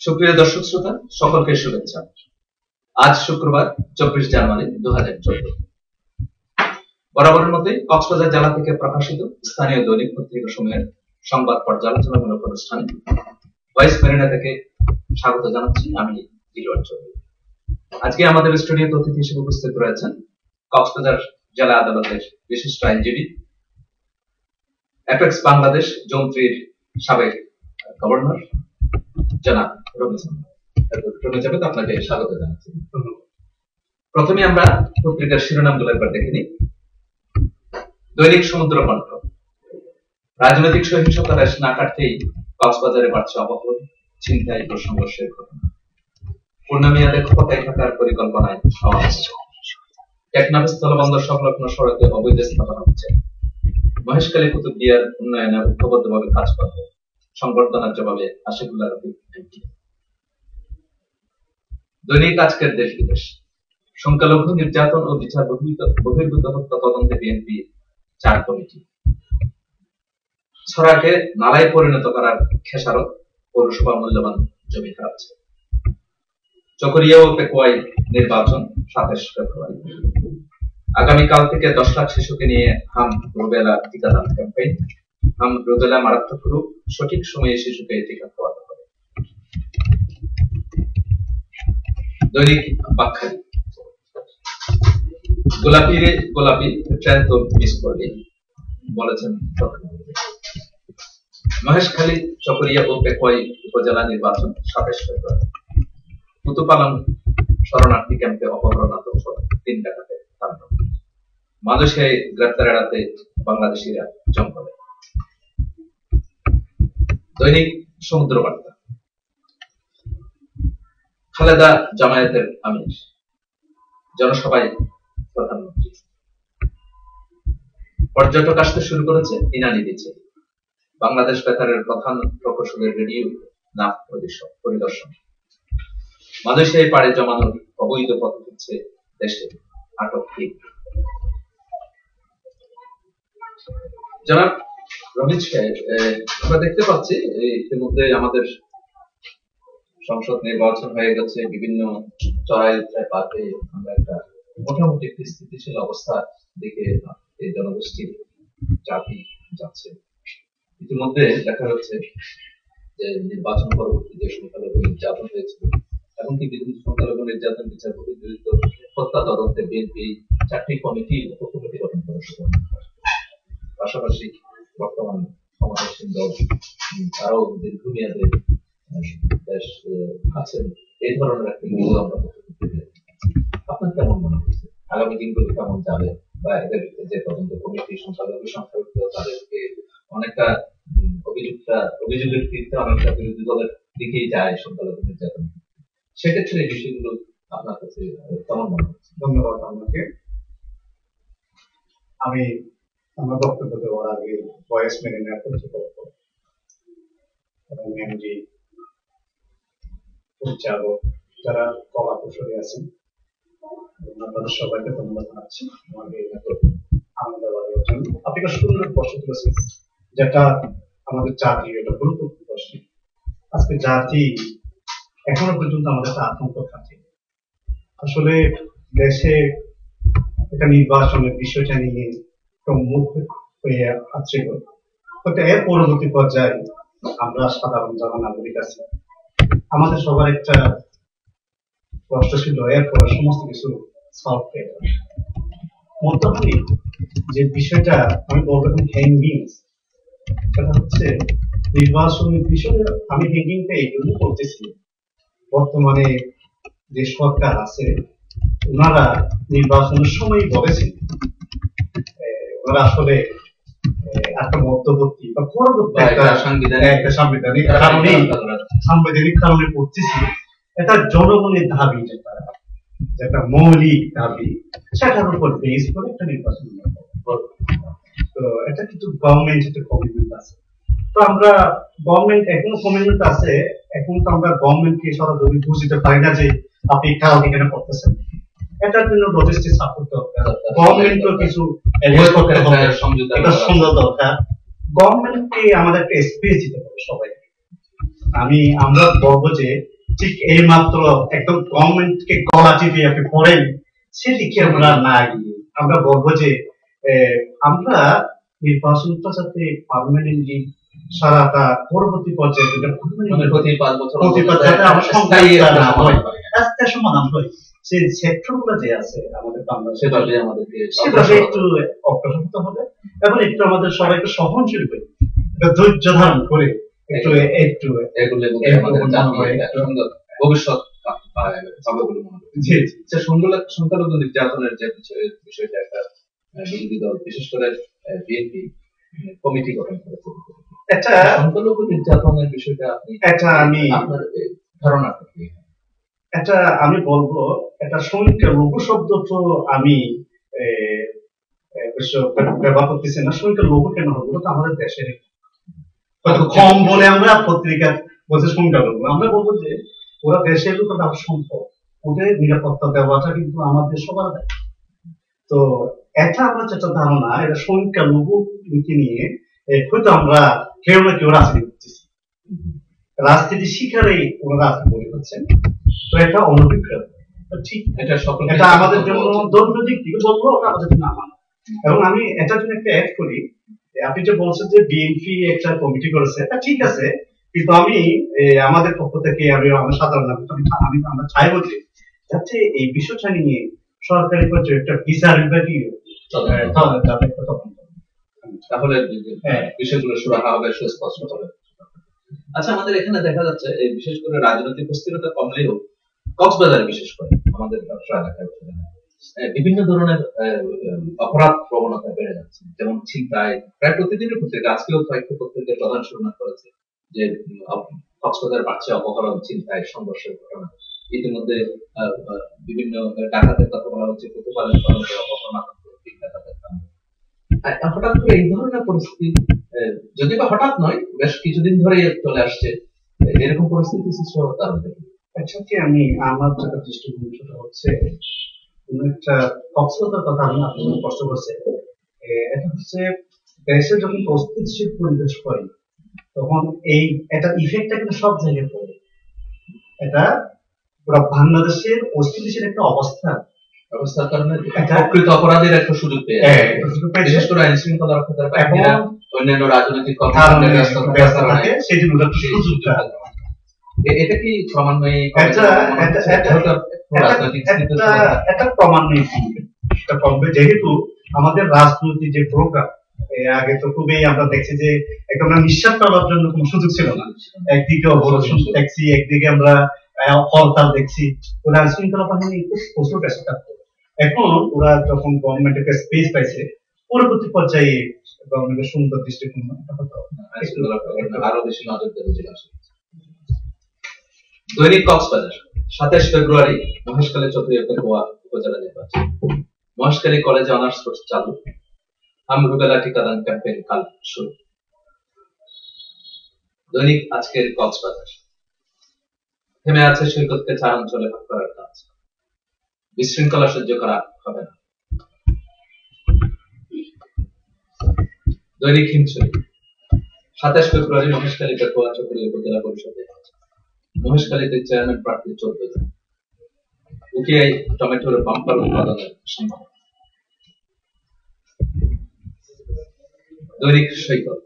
সুপ্রিয় দর্শক শ্রোতা, সকলকে শুভেচ্ছা। আজ শুক্রবার 24 জানুয়ারি 2014। বরাবরের মতোই কক্সবাজার জেলা থেকে প্রকাশিত স্থানীয় দৈনিক পত্রিকা সমূহের সংবাদ পর্যালোচনামূলক অনুষ্ঠানে ভয়েস মেরিনা থেকে স্বাগত জানাচ্ছি আমি দিলওয়ার চৌধুরী। আজকে আমাদের স্টুডিওতে অতিথি হিসেবে উপস্থিত রয়েছেন কক্সবাজার জেলা আদালতের বিশিষ্ট আইনজীবী, অ্যাপেক্স বাংলাদেশ যন্ত্রীর সাবেক গভর্নর জনাব রবি। আপনাকে স্বাগত জানাচ্ছি। প্রথমে আমরা পত্রিকার শিরোনামগুলো একবার দেখে নিই। দৈনিক সমুদ্র কণ্ঠ, রাজনৈতিক সহিংসতা রেশ না কাটতেই কক্সবাজারে বাড়ছে অপহরণ, ছিনতাই ও সংঘর্ষের ঘটনা। পূর্ণমিয়াদে ক্ষমতায় থাকার পরিকল্পনায় টেকনাফ স্থলবন্দর সংলগ্ন সড়কে অবৈধ স্থাপনা হচ্ছে। মহেশখালী কুতুবদিয়ার উন্নয়নে ঐক্যবদ্ধভাবে কাজ করবে। সংবর্ধনার জবাবে আশিকুল্লাহ রফিক। দৈনিক আজকের দেশ বিদেশ, সংখ্যালঘু নির্যাতন ও বিচার বহির্ভূত হত্যা তদন্তে বিএনপি 4 কমিটি। ছড়াকে নালায় পরিণত করার খেসারত, পৌরসভা মূল্যবান জমি হারাচ্ছে। চকরিয়া ও পেকুয়াই নির্বাচন 27 ফেব্রুয়ারি। আগামীকাল থেকে 10 লাখ শিশুকে নিয়ে হাম রুবেলা টিকাদান ক্যাম্পেইন। হাম রুবেলা মারাত্মক রূপ, সঠিক সময়ে শিশুকে টিকা খাওয়াতে হবে। দৈনিক বাকখালী, গোলাপি ট্রেন তো মিস করলি বলেছেন প্রধানমন্ত্রী। মহেশখালী, চকরিয়া ও পেকুয়াই উপজেলা নির্বাচন 27 ফেব্রুয়ারি। কুতুপালং শরণার্থী ক্যাম্পে অপহরণ, 3 ডাকাতে তাণ্ডব। মালয়েশিয়ায় গ্রেপ্তার এড়াতে বাংলাদেশিরা জঙ্গলে। দৈনিক সমুদ্র বার্তা, খালেদা জামায়াতের আমির, জনসভায় প্রধানমন্ত্রী। পর্যটক আসতে শুরু করেছে ইনানি বিচে। বাংলাদেশ বেতারের প্রধান প্রকৌশলের রেডিও নাফ পরিদর্শন। মালয়েশিয়ায় পাড়ি জমানোর অবৈধ পথ হচ্ছে দেশে, আটক 3। জনাব রমিজ সাহেব, আমরা দেখতে পাচ্ছি ইতিমধ্যে আমাদের সংসদ নির্বাচন হয়ে গেছে। বিভিন্ন চড়াই উতরাই পার হয়ে আমরা একটা মোটামুটি একটি স্থিতিশীল অবস্থা দিকে এই জনগোষ্ঠীর জাতি যাচ্ছে। ইতিমধ্যে দেখা যাচ্ছে যে নির্বাচন পরবর্তী যে সংখ্যালঘু নির্যাতন হয়েছিল, এমনকি বিভিন্ন সংখ্যালঘু নির্যাতন বিচার বহির্ভূত হত্যা তদন্তে বিএনপি 4টি কমিটি উপকমিটি গঠন করার সিদ্ধান্ত। পাশাপাশি বর্তমান ক্ষমতাসীন দল তারাও দীর্ঘমেয়াদে দেশ আছেন, এই ধরনের একটি আমরা আপনার কেমন মনে হচ্ছে আগামী দিনগুলো কেমন যাবে, বা এদের যে তদন্ত কমিটি সংখ্যালঘু তাদেরকে অনেকটা অভিযোগের ভিত্তিতে অনেকটা বিরোধী দলের দিকেই যায় সংখ্যালঘু নির্যাতন, সেক্ষেত্রে এই বিষয়গুলো আপনার কাছে কেমন মনে হচ্ছে? ধন্যবাদ আপনাকে। আমি আমার বক্তব্য দেওয়ার আগে ভয়েস মেরিনা কর্তৃপক্ষ এবং এমডি পরিচালক যারা কলা কৌশলী আছেন, আপনাদের সবাইকে ধন্যবাদ জানাচ্ছি আমাদের আনন্দ দেওয়ার জন্য। আপনি একটা সুন্দর প্রশ্ন তুলেছেন, যেটা আমাদের জাতি একটা গুরুত্বপূর্ণ প্রশ্ন। আজকে জাতি এখনো পর্যন্ত আমাদের একটা আতঙ্ক থাকে। আসলে দেশে একটা নির্বাচনের বিষয়টা নিয়ে মুখ হয়ে আসছিল, হয়তো এর পরবর্তী পর্যায়ে আমরা সাধারণ যারা নাগরিক আছি, আমাদের সবার একটা প্রশ্ন ছিল এরপর সমস্ত কিছু সলভ হয়ে যাবে। মোটামুটি যে বিষয়টা আমি বলবো হ্যাঙ্গিং, সেটা হচ্ছে নির্বাচনের বিষয়ে আমি হ্যাঙ্গিংটা এই জন্য করতেছি, বর্তমানে যে সরকার আছে ওনারা নির্বাচনের সময় বলেছেন ওনারা আসলে একটা মধ্যবর্তী বা পরবর্তী একটা সাংবিধানিক কারণে করতেছি। এটা জনগণের দাবি, যেটা মৌলিক দাবি, সেটার উপর বেস করে একটা নির্বাচন। তো এটা কিন্তু গভর্নমেন্ট একটা কমিটমেন্ট আছে। তো আমরা গভর্নমেন্ট এখনো কমিটমেন্ট আছে, এখন তো আমরা গভর্নমেন্টকে সরাসরি বুঝতে পারি না যে আপনি কাল এখানে করতেছেন। এটার জন্য লজিস্টিক সাপোর্ট দরকার, গভর্নমেন্টও কিছু অ্যাডভাইস করতে হবে, এটা সুন্দর দরকার। গভর্নমেন্টকে আমাদের একটা স্পেস দিতে হবে সবাইকে। আমরা বলবো যে ঠিক এই মাত্র একদম গভর্নমেন্টকে গলা টিপে আপনি পড়েন সেদিকে আমরা না গিয়ে আমরা বলবো যে আমরা নির্বাচনটা যাতে পার্মানেন্টলি সারাটা পরবর্তী পর্যায়ে প্রতি 5 বছর রাস্তা সমাধান হয় সেই সেক্টর গুলো যে আছে আমাদের বাংলাদেশে আমাদেরকে সেভাবে একটু অগ্রসর হতে হবে এবং একটু আমাদের সবাইকে সহনশীল করে ধৈর্য ধারণ করে একটু একটু এগুলো আমাদের সুন্দর ভবিষ্যৎ পাবে বলে মনে করি। জি সংখ্যালঘু নির্যাতনের যে বিষয়টা একটা বিরোধী দল বিশেষ করে বিএনপি কমিটি গঠন করেছে। এটা সংখ্যালঘু নির্যাতনের বিষয়টা আমি আপনার ধারণা কি? এটা আমি বলবো এটা সংখ্যালঘু শব্দ তো আমি ব্যবহার করতেছি না। সংখ্যালঘু কেন হবে? ওটা তো আমাদের দেশের হয়তো কম বলে আমরা পত্রিকা বলছে সংখ্যালঘু, আমরা বলবো যে ওরা দেশের লোক, তাদের সম্পদ, ওদের নিরাপত্তা দেওয়াটা কিন্তু আমাদের সবার দায়িত্ব। তো এটা আমরা যেটা ধারণা এটা সংখ্যালঘুকে নিয়ে হয়তো আমরা কেউ না কেউ রাজনীতি করতেছি, রাজনীতি শিকারেই ওরা রাজনীতি করে হচ্ছেন। তো এটা অনভিপ্রেত ঠিক, এটা আমাদের জন্য দৈনন্দিন দিকে বলবো, ওটা আমাদের জন্য আমার। এবং আমি এটার জন্য একটা অ্যাড করি, আপনি যে বলছেন যে বিএনপি একটা কমিটি করেছে, এটা ঠিক আছে, কিন্তু আমি আমাদের পক্ষ থেকে আমি সাধারণ আমি আমরা চাইবো যে যাতে এই বিষয়টা নিয়ে সরকারি পর্যায়ে একটা বিচার বিভাগীয় তাহলে বিষয়গুলো সুরাহা হবে, সুস্পষ্ট হবে। আচ্ছা, আমাদের এখানে দেখা যাচ্ছে এই বিশেষ করে রাজনৈতিক অস্থিরতা কমলেও কক্সবাজারে বিশেষ করে আমাদের ব্যবসা এলাকায় বিভিন্ন ধরনের অপরাধ প্রবণতা বেড়ে যাচ্ছে, যেমন ছিনতাই প্রায় প্রতিদিনের পত্রিকা, আজকেও কয়েকটা পত্রিকার প্রধান শিরোনাম করেছে যে কক্সবাজার বাড়ছে অপহরণ, ছিনতাই, সংঘর্ষের ঘটনা। ইতিমধ্যে বিভিন্ন ডাকাতের কথা বলা হচ্ছে, প্রতিপালন অপহরণ, হঠাৎ করে এই ধরনের পরিস্থিতি, যদি বা হঠাৎ নয় বেশ কিছুদিন ধরে চলে আসছে, এরকম পরিস্থিতি সৃষ্টি হওয়ার কারণ কি? কি আমি আমার যেটা দৃষ্টিভঙ্গি হচ্ছে একটা কক্সবাজার কথা আমি আপনাকে কষ্ট করছে, এটা হচ্ছে দেশে যখন অস্থিতিশীল পরিবেশ হয় তখন এই এটা ইফেক্টটা কিন্তু সব জায়গায় পড়ে। এটা পুরো বাংলাদেশের অস্থিতিশীল একটা অবস্থার কারণে প্রকৃত অপরাধের একটা সুযোগ পেয়ে বিশেষ করে আইন শৃঙ্খলা রক্ষার বাহিনীরা অন্যান্য রাজনৈতিক কর্মকাণ্ডে সেই জন্য সুযোগটা এটা কি ক্রমান্বয়ে এটা ক্রমান্বয়ে কমবে, যেহেতু আমাদের রাজনৈতিক যে প্রোগ্রাম আগে তো খুবই আমরা দেখছি যে একদম নিঃশ্বাস পাওয়ার জন্য কোনো সুযোগ ছিল না। একদিকে অবরোধ দেখছি, একদিকে আমরা হরতাল দেখছি, ওরা আইন শৃঙ্খলা বাহিনী খুব প্রচুর ব্যস্ত থাকতো। এখন ওরা যখন গভর্নমেন্ট একটা স্পেস পাইছে, পরবর্তী পর্যায়ে গভর্নমেন্টের সুন্দর দৃষ্টিকোণ আরো বেশি নজর দেবে। দৈনিক কক্সবাজার 27 ফেব্রুয়ারি মহেশখালী চৌধুরী উপজেলা নির্বাচন। মহেশখালী কলেজে অনার্স কোর্স চালু, রুবেলা টিকাদান ক্যাম্পেইন কাল শুরু। দৈনিক আজকের কক্সবাজার, থেমে আছে সৈকতকে 4 অঞ্চলে ভাগ করার কাজ, বিশৃঙ্খলা সহ্য করা হবে না। দৈনিক হিমছড়ি 27 ফেব্রুয়ারি মহেশখালী পেকুয়া চৌধুরী উপজেলা পরিষদ নির্বাচন। মহেশখালীতে চেয়ারম্যান প্রার্থী 14 জন। উকিয়ায় টমেটোর বাম্পার উৎপাদনের সম্ভাবনা। দৈনিক সৈকত,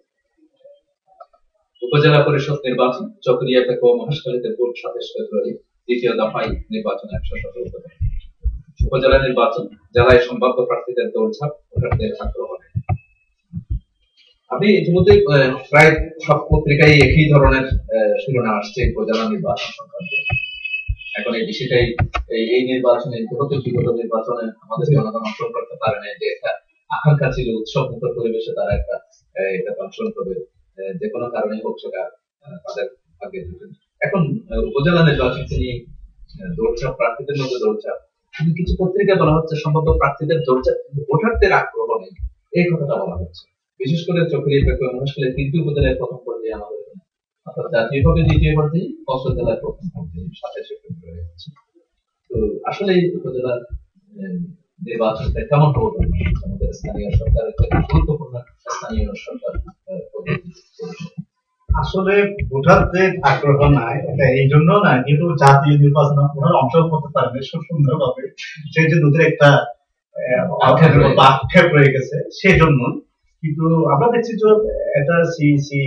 উপজেলা পরিষদ নির্বাচন চকরিয়া পেকুয়া মহেশখালীতে ভোট 27 ফেব্রুয়ারি, দ্বিতীয় দফায় নির্বাচন 117 উপজেলা। উপজেলা নির্বাচন, জেলায় সম্ভাব্য প্রার্থীদের দৌড়ঝাঁপ, ভোটারদের আগ্রহ। আমি ইতিমধ্যে প্রায় সব পত্রিকায় একই ধরনের শিরোনাম আসছে উপজেলা নির্বাচন সংক্রান্ত। এখন এই বিষয়টাই এই নির্বাচনে বিগত নির্বাচনে আমাদের জনগণ অংশগ্রহণ করতে পারে না, যে একটা আকাঙ্ক্ষা ছিল উৎসব মুখর পরিবেশে তারা এটা অংশগ্রহণ করবে, যে কোনো কারণে হোক সেটা তাদের ভাগ্যে জুটে। এখন উপজেলা নির্বাচনকে নিয়ে দৌড়ঝাঁপ, প্রার্থীদের মধ্যে দৌড়ঝাঁপ, কিন্তু কিছু পত্রিকায় বলা হচ্ছে সম্ভাব্য প্রার্থীদের দৌড়ঝাঁপ, ভোটারদের আগ্রহ নেই, এই কথাটা বলা হচ্ছে। বিশেষ করে চকরিয়া পেকুয়া মহেশখালী 3টি উপজেলায় প্রথম পর্যায়ে আমাদের, অর্থাৎ জাতীয়ভাবে দ্বিতীয় পর্যায়ে, কক্সবাজার জেলায় প্রথম পর্যায়ে 27 ফেব্রুয়ারি হচ্ছে। তো আসলে এই উপজেলার নির্বাচনটা কেমন হবে? আমাদের স্থানীয় সরকারের গুরুত্বপূর্ণ স্থানীয় সরকার আসলে ভোটারদের আগ্রহ নাই, এটা এই জন্য না, কিন্তু জাতীয় নির্বাচন ওনারা অংশগ্রহণ করতে পারেন খুব সুন্দরভাবে, সেই জন্য ওদের একটা আক্ষেপ রয়ে গেছে সেই জন্য। কিন্তু আমরা দেখছি যে এটা সিইসি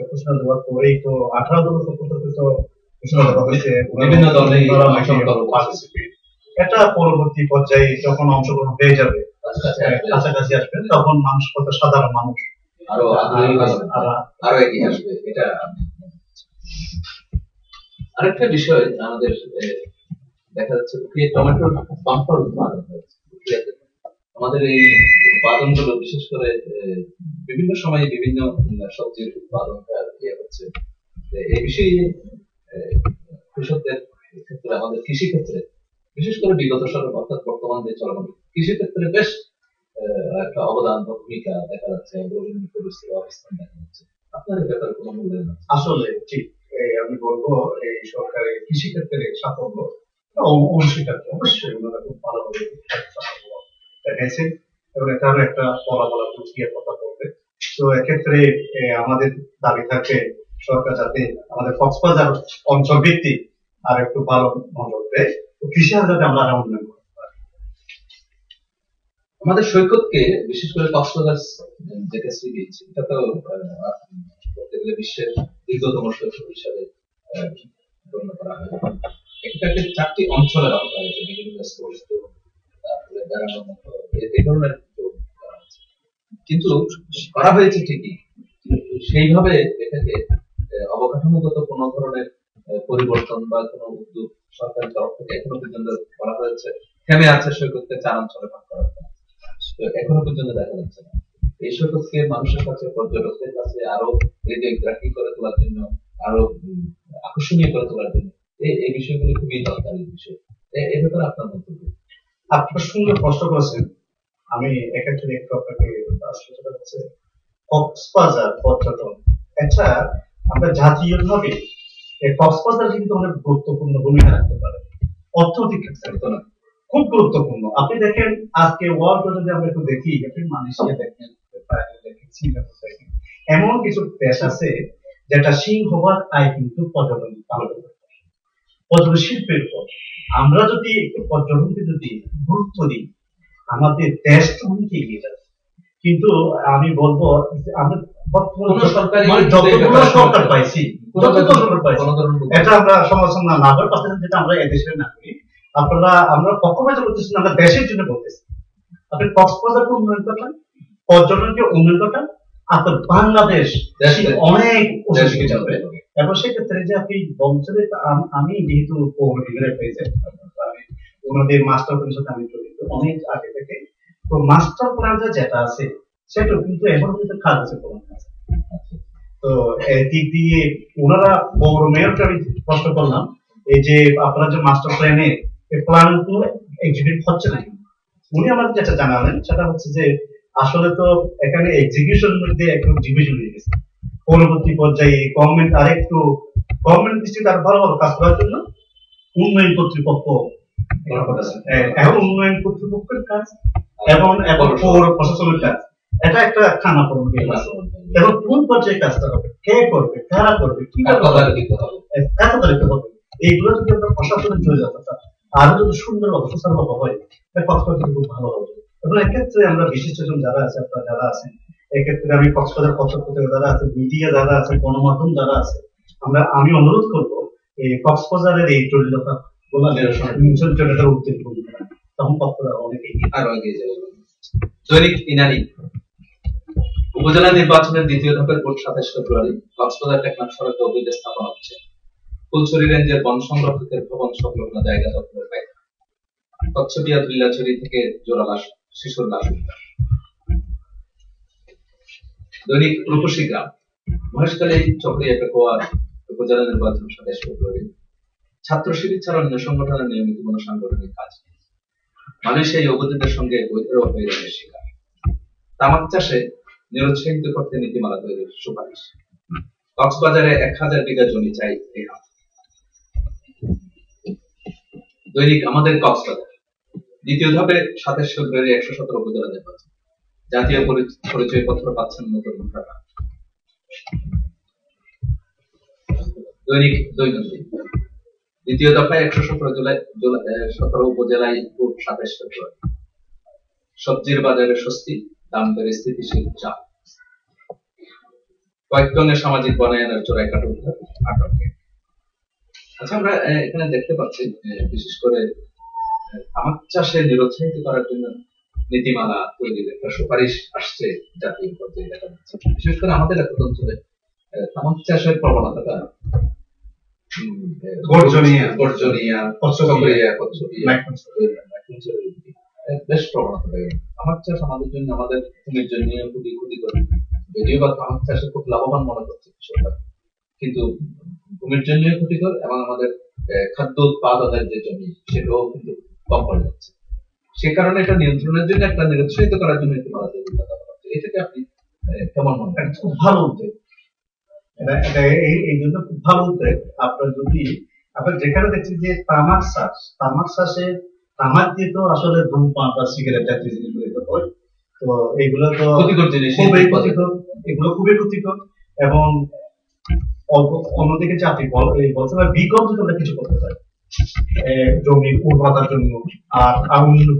ঘোষণা দেওয়ার পরেই তো 18 দল তো ঘোষণা দেওয়া হয়েছে, বিভিন্ন দলে participate। এটা পরবর্তী পর্যায়ে যখন অংশগ্রহণ হয়ে যাবে, কাছাকাছি আসবে, তখন মানুষ, কত সাধারণ মানুষ আরো আরো এগিয়ে আসবে। এটা আরেকটা বিষয় আমাদের দেখা যাচ্ছে টমেটোর বাম্পার উৎপাদন হয়েছে আমাদের এই উৎপাদনগুলো, বিশেষ করে বিভিন্ন সময়ে বিভিন্ন সবজির উৎপাদন হচ্ছে। এই বিষয়ে কৃষকদের ক্ষেত্রে, আমাদের কৃষি ক্ষেত্রে, বিশেষ করে বিগত সালে অর্থাৎ বর্তমান যে চলমান কৃষি ক্ষেত্রে বেশ একটা অবদান বা ভূমিকা দেখা যাচ্ছে, অবস্থান দেখা যাচ্ছে। আপনার এই ব্যাপারে কোনো মূল্যায়ন আছে? আসলে ঠিক আমি বলবো, এই সরকারের কৃষি ক্ষেত্রে সাফল্য অংশীদার অবশ্যই ওনারা খুব ভালোভাবে দেখাইছে, এবং এটারও একটা ফলাফল বুঝিয়ে কথা বলবে। তো এক্ষেত্রে আমাদের দাবি থাকে সরকার যাতে আমাদের কক্সবাজার অঞ্চল ভিত্তিক আর একটু ভালো নজর দেয়, কৃষি যাতে আমরা উন্নয়ন করতে পারি। আমাদের সৈকতকে, বিশেষ করে কক্সবাজার যেটা সি বিচ, এটা তো বলতে গেলে বিশ্বের দীর্ঘতম সৈকত হিসাবে গণ্য করা হয়। এটাকে 4টি অঞ্চলে রাখা হয়েছে, বিভিন্ন স্পোর্টস, তারপরে বেড়ানোর মতো এই ধরনের করা হয়েছে। কিন্তু করা হয়েছে ঠিকই, সেইভাবে এটাকে অবকাঠামোগত কোনো ধরনের পরিবর্তন বা কোনো উদ্যোগ সরকারের তরফ থেকে এখনো পর্যন্ত করা হয়েছে। থেমে আছে সৈকতকে 4 অঞ্চলে ভাগ করার, এখনো পর্যন্ত দেখা যাচ্ছে না। এই সৈকতকে মানুষের কাছে, পর্যটকদের কাছে আরো হৃদয়গ্রাহী করে তোলার জন্য, আরো আকর্ষণীয় করে তোলার জন্য এই বিষয়গুলো খুবই দরকারি বিষয়। এ ব্যাপারে আপনার মন্তব্য? আপনার সুন্দর প্রশ্ন করেছেন। আমি এক্ষেত্রে একটু আপনাকে সেটা হচ্ছে কক্সবাজার পর্যটন, এটা আমরা জাতীয়ভাবে কক্সবাজার কিন্তু অনেক গুরুত্বপূর্ণ ভূমিকা রাখতে পারে অর্থনৈতিক ক্ষেত্রে, না খুব গুরুত্বপূর্ণ। আপনি দেখেন আজকে ওয়ার্ল্ড যদি আমরা একটু দেখি, মালয়েশিয়া দেখেন, দেখেন, সিঙ্গাপুর দেখেন, এমন কিছু দেশ আছে যেটা সিংহভাগ আয় কিন্তু পর্যটন পর্যটন শিল্পের উপর। আমরা যদি পর্যটনকে যদি গুরুত্ব দিই, আমাদের দেশ তো অনেক এগিয়ে যাবে। কিন্তু আমি বলবো আমরা যতগুলো সরকার পাইছি, এটা আমরা সমালোচনা না করে পাচ্ছি, যেটা আমরা এদেশের নাগরিক, আমরা পক্ষপাত করতেছি না, আমরা দেশের জন্য বলতেছি। আপনি কক্সবাজারকে উন্নয়ন করবেন, পর্যটনকে উন্নয়ন করবেন, আপনার বাংলাদেশ অনেক উন্নতি যাবে। এবং সেক্ষেত্রে যে আপনি বলছেন, আমি যেহেতু ওনাদের মাস্টার প্ল্যানের সাথে আমি জড়িত অনেক আগে থেকে, তো মাস্টার প্ল্যানটা যেটা আছে সেটা কিন্তু এখন কিন্তু কাজ আছে। তো দিক দিয়ে ওনারা বড় মেয়রকে আমি প্রশ্ন করলাম, এই যে আপনারা যে মাস্টার প্ল্যানে প্ল্যান গুলো এক্সিকিউট হচ্ছে না, উনি আমাদের যেটা জানালেন সেটা হচ্ছে যে আসলে তো এখানে এক্সিকিউশনের মধ্যে একটু ডিভিশন হয়ে গেছে। পরবর্তী পর্যায়ে গভর্নমেন্ট আরেকটু, গভর্নমেন্ট দৃষ্টিতে আর ভালোভাবে কাজ করার জন্য উন্নয়ন কর্তৃপক্ষ এবং উন্নয়ন কর্তৃপক্ষের কাজ এবং পৌর প্রশাসনের কাজ, এটা একটা খানা পড়বে। এবং কোন পর্যায়ে কাজটা হবে, কে করবে, কারা করবে, হবে, এইগুলো যদি আমরা প্রশাসনের চলে যেতে চাই, আরো যদি সুন্দর সুচারুভাবে হয়, কক্সবাজার খুব ভালো হবে। এবং এক্ষেত্রে আমরা বিশিষ্টজন যারা আছে, আপনারা যারা আছেন, এক্ষেত্রে আমি কক্সবাজার পর্যটক যারা আছে, মিডিয়া যারা আছে, গণমাধ্যম যারা আছে, আমি অনুরোধ করবো এই কক্সবাজারের এই জটিলতা উদ্যোগ করবে, তখন কক্সবাজার অনেকেই আরো এগিয়ে যাবে। দৈনিক ইনানি উপজেলা নির্বাচনের দ্বিতীয় ধাপের ভোট 27 ফেব্রুয়ারি। কক্সবাজার টেকনাফ সড়কে অবৈধ স্থাপনা হচ্ছে। ফুলছড়ি রেঞ্জের বন সংরক্ষকের ভবন সংলগ্ন জায়গা দখলের বাইরে। কচ্ছপিয়া ধুল্লাছড়ি থেকে জোড়া লাশ, শিশুর লাশ উদ্ধার। দৈনিক রূপসী গ্রাম মহেশখালী চকরিয়া পেকুয়ার উপজেলা নির্বাচন 27 ফেব্রুয়ারি। ছাত্র শিবির ছাড়া অন্য সংগঠনের নিয়মিত কোনো সাংগঠনিক কাজ নেই। মালয়েশিয়া এই অবৈধদের সঙ্গে বৈধ হয়ে শিকার। তামাক চাষে নিরুৎসাহিত করতে নীতিমালা তৈরির সুপারিশ। কক্সবাজারে 1000 বিঘা জমি চাই রেহাত। দৈনিক আমাদের কক্সবাজার দ্বিতীয় ধাপে 27 ফেব্রুয়ারি 117 উপজেলা নির্বাচন। জাতীয় পরিচয়পত্র পাচ্ছেন নতুন ভোটাররা। দৈনন্দিন। দ্বিতীয় দফায় 117 উপজেলায় ভোট 27 ফেব্রুয়ারি। সবজির বাজারে স্বস্তি, দাম দরে স্থিতিশীল চাপ। কয়েক টনের সামাজিক বনায়নের চোরাই কাঠ উদ্ধার, আটকে। আচ্ছা, আমরা এখানে দেখতে পাচ্ছি বিশেষ করে তামাক চাষে নিরুৎসাহিত করার জন্য নীতিমালা তৈরির একটা সুপারিশ আসছে জাতীয় পর্যায়ে দেখা যাচ্ছে। বিশেষ করে আমাদের এলাকা অঞ্চলে তামাক চাষের প্রবণতাটা বেশ প্রবণতা তামাক চাষ আমাদের জন্য, আমাদের ভূমির জন্য খুবই ক্ষতিকর। যদিও বা তামাক চাষে খুব লাভবান মনে করছে কৃষকরা, কিন্তু ভূমির জন্য ক্ষতিকর এবং আমাদের খাদ্য উৎপাদনের যে জমি সেটাও কিন্তু কম হয়ে যাচ্ছে। সে কারণে এটা নিয়ন্ত্রণের জন্য, একটা নিরুৎসাহিত করার জন্য এটাকে আপনি কেমন মনে করেন? খুব ভালো উদ্যোগ, এই জন্য খুব ভালো উদ্যোগ। আপনার যদি যেখানে দেখছি যে তামাক চাষে তামাক দিয়ে তো আসলে ধূমপান বা সিগারেট জাতীয় জিনিসগুলো হয়, তো এইগুলো তো ক্ষতিকর জিনিস, খুবই ক্ষতিকর, এগুলো খুবই ক্ষতিকর। এবং অন্যদিকে চাকরি বলতে বিকল্প যদি আমরা কিছু করতে পারি জমির উর্বরতার জন্য, আর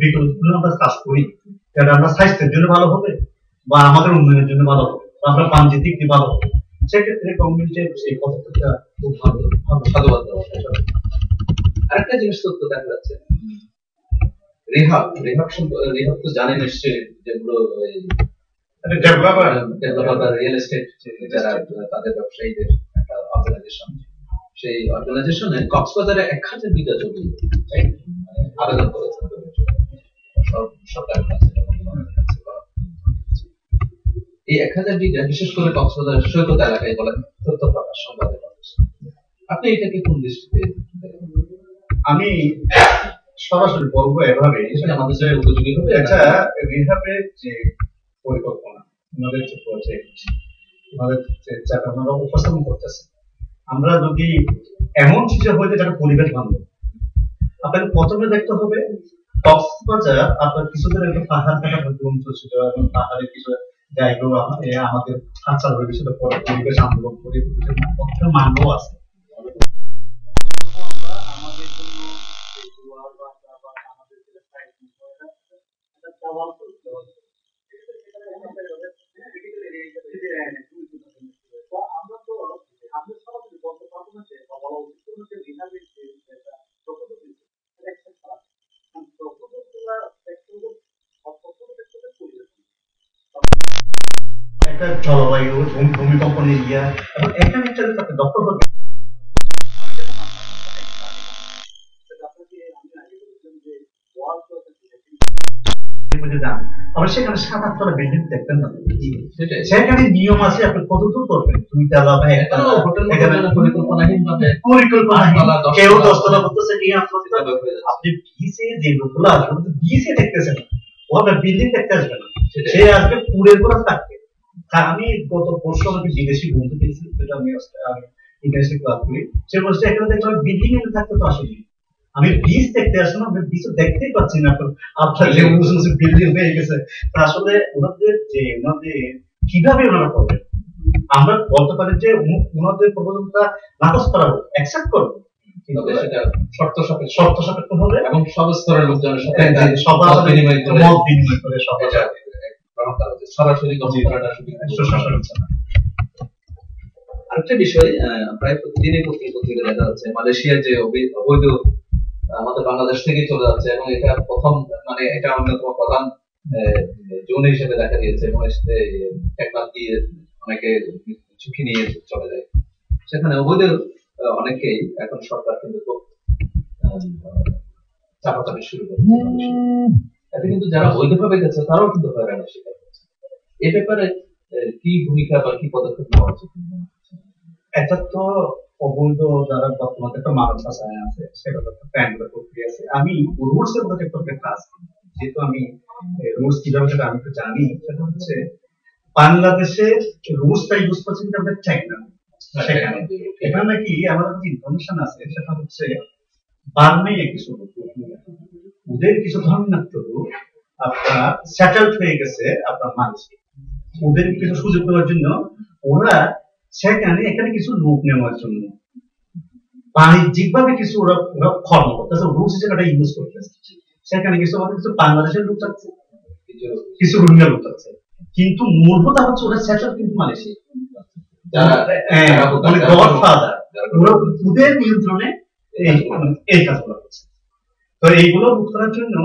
বিকল্প আমরা কাজ করি, সেটা আমরা স্বাস্থ্যের জন্য ভালো হবে বা আমাদের উন্নয়নের জন্য ভালো হবে, আমরা বাণিজ্যিক দিক দিয়ে ভালো হবে। সেক্ষেত্রে গভর্নমেন্টের এই পদক্ষেপটা খুব ভালো, সাধুবাদ। আরেকটা জিনিস তথ্য দেখা যাচ্ছে, রিহাব তো জানেন নিশ্চয়ই, যেগুলো ডেভেলপার রিয়েল এস্টেট যারা তাদের ব্যবসায়ীদের একটা অর্গানাইজেশন, সেই অর্গানাইজেশনে কক্সবাজারে 1000 বিঘা জমি আবেদন করেছেন সরকারের কাছে। এই 1000 বিঘা বিশেষ করে কক্সবাজার সৈকত এলাকায় বলে তথ্য প্রকাশ সংবাদে। আপনি এটাকে কোন দৃষ্টিতে? আমি সরাসরি বলবো এভাবে, আমাদের জন্য উপযোগী হবে। আচ্ছা, রিহাবের যে পরিকল্পনা, আমাদের যে প্রজেক্ট, আমাদের যেটা আমরা উপস্থাপন করতেছি, আমরা যদি এমন কিছু হয়ে যায় যেটা পরিবেশ বান্ধব, আপনাকে প্রথমে দেখতে হবে কক্সবাজার আপনার কিছুদিন একটা পাহাড় কাটা অঞ্চল ছিল, এবং পাহাড়ের কিছু জায়গাও আমাদের কাঁচা হয়ে গেছিল, পরে পরিবেশ আন্দোলন করে মানব আছে। একটা জলবায়ু, ভূমিকম্প এরিয়া, এবং এখানে একটা ডক্টর আমরা সেখানে 7-8 বিল্ডিং দেখতেন না, সেখানে নিয়ম আছে আপনি কতদূর করবেন, 2 তলা বা 1 তলা পরিকল্পনাহীন, কেউ 10 তলা করতেছে নিয়ে আপনি বিসে যে লোকগুলো আসবে বিসে দেখতেছেন, ওটা বিল্ডিং দেখতে আসবে না, সে আসবে পুরের পর থাকবে। আমি গত পরশু আমাকে বিদেশি বন্ধু পেয়েছি, যেটা আমি ইন্টারন্যাশনাল ক্লাব করি, সে বলছে এখানে দেখলাম বিল্ডিং এ থাকতে তো আসেনি, আমি বীজ দেখতে আসলাম, আমি বীজ দেখতেই পাচ্ছি না, আপনার যে বিল্ডিং হয়ে গেছে। আসলে ওনাদের কিভাবে ওনারা করবেন, আমরা বলতে পারি যে ওনাদের প্রবণতা নাকচ করাবো, অ্যাকসেপ্ট করবো, সেটা শর্ত সাপেক্ষ হবে এবং সব স্তরের লোকজনের সাথে মত বিনিময় করে সরাসরি আরেকটা বিষয়, প্রায় প্রতিদিনই পত্রিকা দেখা যাচ্ছে মালয়েশিয়ার যে অবৈধ আমাদের বাংলাদেশ থেকে চলে যাচ্ছে, এবং এটা প্রথম, মানে এটা অন্যতম প্রধান জোন হিসেবে দেখা দিয়েছে, এবং টেকনাফ দিয়ে অনেকে ঝুঁকি নিয়ে চলে যায়। সেখানে অবৈধ অনেকেই এখন সরকার কিন্তু খুব চাপাচাপি শুরু করেছে। এতে কিন্তু যারা বৈধভাবে গেছে তারাও কিন্তু হয়রানির শিকার হচ্ছে। এ ব্যাপারে কি ভূমিকা বা কি পদক্ষেপ নেওয়া উচিত? এটা তো অবৈধ যারা বর্তমানে একটা মানব পাচারে আছে, সেটা তো একটা ট্রায়াঙ্গুলার প্রক্রিয়া আছে। আমি রুলস এর মধ্যে একটা কাজ, যেহেতু আমি রুলস কিভাবে সেটা আমি তো জানি, সেটা হচ্ছে বাংলাদেশের রুলসটা ইউজ করছে কিন্তু আমরা চাই না। সেখানে এখানে নাকি আমাদের যে ইনফরমেশন আছে সেটা হচ্ছে বার্মে কিছু ওদের কিছু ধর্মনাত্য আপনার সেটেলড হয়ে গেছে আপনার মালয়েশিয়া, ওদের কিছু সুযোগ দেওয়ার জন্য ওরা সেখানে এখানে কিছু লোক নেওয়ার জন্য বাণিজ্যিক ভাবে কিছু ওরা ওরা কর্ম করতেছে, রুটস জায়গাটা ইউজ করতেছে, সেখানে কিছু আমাদের কিছু বাংলাদেশের লোক যাচ্ছে, কিছু রোহিঙ্গা লোক যাচ্ছে, কিন্তু মূল কথা হচ্ছে ওরা সেটেল কিন্তু মালয়েশিয়া, মানে গডফাদার, ওরা ওদের নিয়ন্ত্রণে এই কাজগুলো করছে। তো এইগুলো রোধ করার জন্য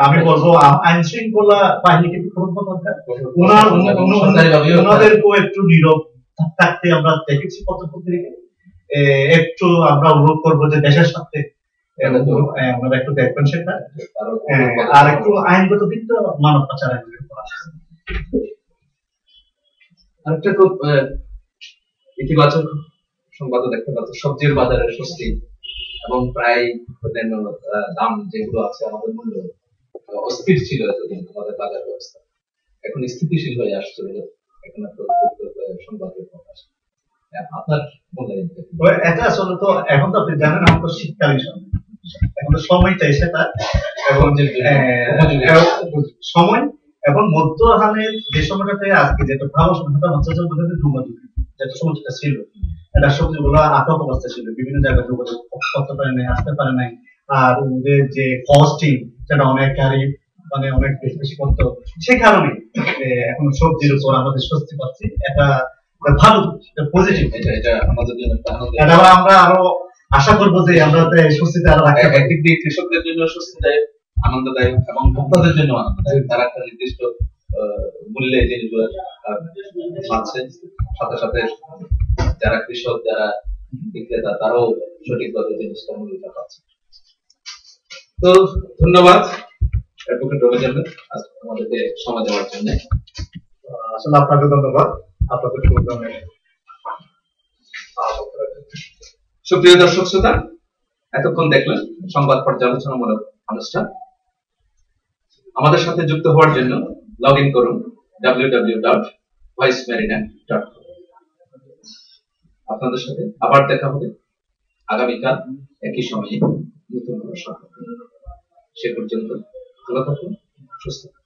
আমি বলবো আইন শৃঙ্খলা বাহিনীকে একটু কঠোর দরকার, ওনাদেরকেও একটু নীরব থাকতে আমরা দেখেছি পত্রপত্রিকায়, একটু আমরা অনুরোধ করবো যে দেশের সাথে ওনারা একটু দেখবেন সেটা, আর একটু আইনগত দিক তো মানব পাচার আইন করা। আরেকটা খুব ইতিবাচক সংবাদ দেখতে পাচ্ছি, সবজির বাজারে স্বস্তি এবং প্রায় অন্যান্য দাম যেগুলো আছে, আমাদের মূল্য অস্থির ছিল এতদিন আমাদের বাজার ব্যবস্থা, এখন স্থিতিশীল হয়ে আসছে বলে এখন একটা সংবাদের প্রকাশ। আপনার মূল্যায়ন এটা আসলে তো এখন তো আপনি জানেন আমার তো শীতকালীন সময়, এখন তো সময়টা সেটা এবং সময় এবং মধ্যহানের যে সময়টাতে আজকে যেটা ভালো সময়টা হচ্ছে যে আমাদের ডুবাডুবি যেটা সময়টা ছিল, এটা সবজিগুলো আটক অবস্থা ছিল, বিভিন্ন জায়গায় যোগাযোগ করতে পারে নাই, আসতে পারে নাই, আর ওদের যে কস্টিং সেটা অনেক হারে মানে অনেক বেশি বেশি করতো, সে কারণে এখন সবজির উপর আমাদের স্বস্তি পাচ্ছি, এটা ভালো পজিটিভ, এটা আমাদের জন্য এটা আমরা আরো আশা করবো যে আমরা স্বস্তিতে আরো রাখতে পারি। একদিক দিয়ে কৃষকদের জন্য স্বস্তিদায়ক, আনন্দদায়ক এবং ভোক্তাদের জন্য আনন্দদায়ক, তারা একটা নির্দিষ্ট মূল্যে জিনিসগুলো পাচ্ছে, সাথে সাথে যারা কৃষক, যারা বিক্রেতা, তারাও সঠিকভাবে জিনিসটা মূল্যটা পাচ্ছে। তো ধন্যবাদ অ্যাডভোকেট রবিজ আহমেদ আমাদেরকে সময় দেওয়ার জন্য। আসলে আপনাকে ধন্যবাদ, আপনাদের প্রোগ্রামে। সুপ্রিয় দর্শক শ্রোতা, এতক্ষণ দেখলেন সংবাদ পর্যালোচনামূলক অনুষ্ঠান। আমাদের সাথে যুক্ত হওয়ার জন্য লগ ইন করুন www.voicemeridian.com। আপনাদের সাথে আবার দেখা হবে আগামীকাল একই সময়ে নতুন কোনো সংবাদ। সে পর্যন্ত ভালো থাকুন, সুস্থ থাকুন।